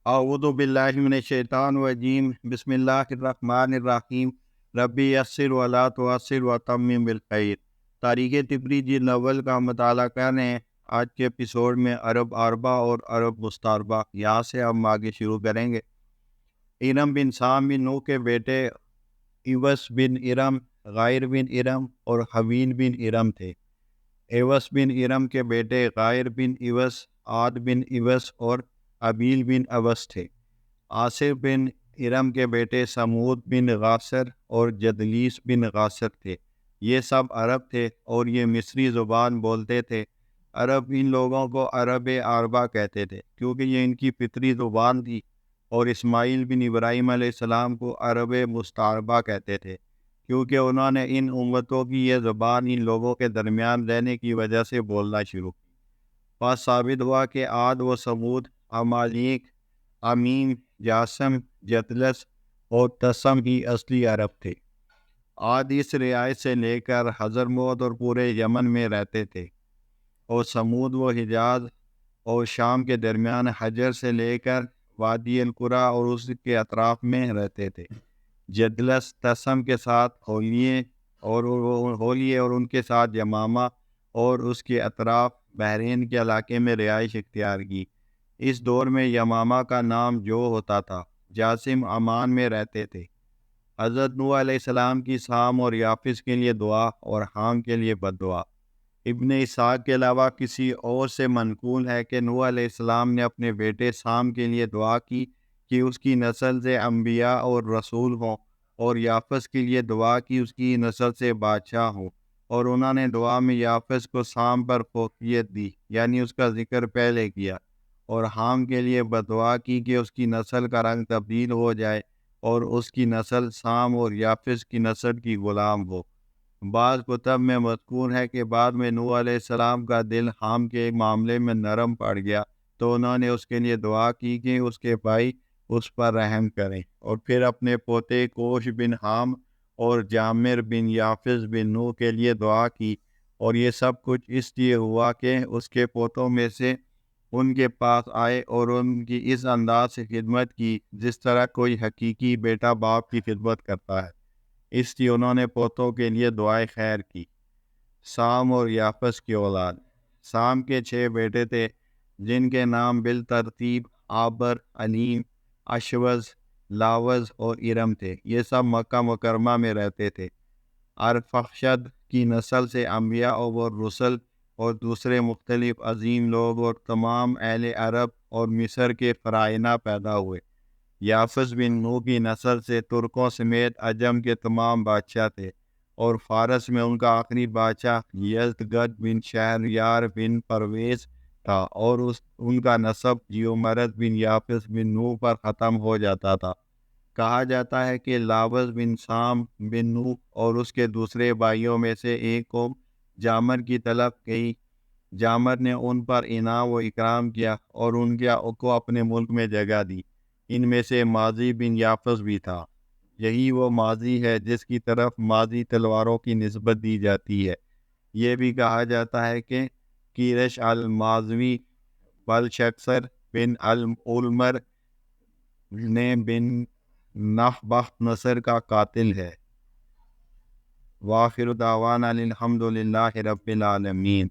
اعوذ باللہ من الشیطان الرجیم بسم اللہ الرحمن الرحیم ربی یسر ولا تعسر وتمم بالخیر۔ تاریخ طبری جلد اول کا مطالعہ کر رہے ہیں۔ آج کے ایپیسوڈ میں عرب اربا اور عرب مستعربہ، یہاں سے ہم آگے شروع کریں گے۔ ارم بن سام بن نوح کے بیٹے ایوس بن ارم، غائر بن ارم اور حویل بن ارم تھے۔ ایوس بن ارم کے بیٹے غائر بن ایوس، عاد بن ایوس اور ابیل بن اوس تھے۔ آصف بن ارم کے بیٹے سمود بن غاصر اور جدلیس بن غاصر تھے۔ یہ سب عرب تھے اور یہ مصری زبان بولتے تھے۔ عرب ان لوگوں کو عرب اربا کہتے تھے کیونکہ یہ ان کی فطری زبان تھی، اور اسماعیل بن ابراہیم علیہ السلام کو عرب مستعربہ کہتے تھے کیونکہ انہوں نے ان امتوں کی یہ زبان ان لوگوں کے درمیان رہنے کی وجہ سے بولنا شروع کی۔ پس ثابت ہوا کہ عاد و سمود، عمالیق، امیم، جاسم، جتلس اور تسم ہی اصلی عرب تھے۔ عاد اس رعایت سے لے کر حضرموت اور پورے یمن میں رہتے تھے، اور سمود و حجاز اور شام کے درمیان حجر سے لے کر وادی القرا اور اس کے اطراف میں رہتے تھے۔ جدلس تسم کے ساتھ ہولیے اور ان کے ساتھ یمامہ اور اس کے اطراف بحرین کے علاقے میں رہائش اختیار کی۔ اس دور میں یمامہ کا نام جو ہوتا تھا۔ جاسم عمان میں رہتے تھے۔ حضرت نوح علیہ السلام کی سام اور یافس کے لیے دعا اور حام کے لیے بد دعا۔ ابن اسحاق کے علاوہ کسی اور سے منقول ہے کہ نوح علیہ السلام نے اپنے بیٹے سام کے لیے دعا کی کہ اس کی نسل سے انبیاء اور رسول ہوں، اور یافس کے لیے دعا کی اس کی نسل سے بادشاہ ہوں، اور انہوں نے دعا میں یافس کو سام پر فوقیت دی، یعنی اس کا ذکر پہلے کیا، اور حام کے لیے بددعا کی کہ اس کی نسل کا رنگ تبدیل ہو جائے اور اس کی نسل سام اور یافس کی نسل کی غلام ہو۔ بعض کتب میں مذکور ہے کہ بعد میں نوح علیہ السلام کا دل حام کے معاملے میں نرم پڑ گیا تو انہوں نے اس کے لیے دعا کی کہ اس کے بھائی اس پر رحم کریں، اور پھر اپنے پوتے کوش بن حام اور جامر بن یافس بن نوح کے لیے دعا کی، اور یہ سب کچھ اس لیے ہوا کہ اس کے پوتوں میں سے ان کے پاس آئے اور ان کی اس انداز سے خدمت کی جس طرح کوئی حقیقی بیٹا باپ کی خدمت کرتا ہے۔ اس لیے انہوں نے پوتوں کے لیے دعائے خیر کی۔ سام اور یافس کی اولاد۔ سام کے 6 بیٹے تھے جن کے نام بالترتیب آبر، علیم، اشوز، لاوز اور ارم تھے۔ یہ سب مکہ مکرمہ میں رہتے تھے۔ ارفخشد کی نسل سے انبیاء اور رسل اور دوسرے مختلف عظیم لوگ اور تمام اہل عرب اور مصر کے فرائض پیدا ہوئے۔ یافس بن نوح کی نسل سے ترکوں سمیت عجم کے تمام بادشاہ تھے، اور فارس میں ان کا آخری بادشاہ یزدگرد بن شہریار بن پرویز تھا، اور ان کا نسب جیومرد بن یافس بن نوح پر ختم ہو جاتا تھا۔ کہا جاتا ہے کہ لاوز بن سام بن نوح اور اس کے دوسرے بھائیوں میں سے ایک قوم جامر کی طرف گئی۔ جامر نے ان پر انعام و اکرام کیا اور ان کو اپنے ملک میں جگہ دی۔ ان میں سے ماضی بن یافس بھی تھا۔ یہی وہ ماضی ہے جس کی طرف ماضی تلواروں کی نسبت دی جاتی ہے۔ یہ بھی کہا جاتا ہے کہ کیرش المازوی بلشکسر بن العلمر نے بن بخت نصر کا قاتل ہے۔ وآخر دعوانا الحمد للہ رب العالمین۔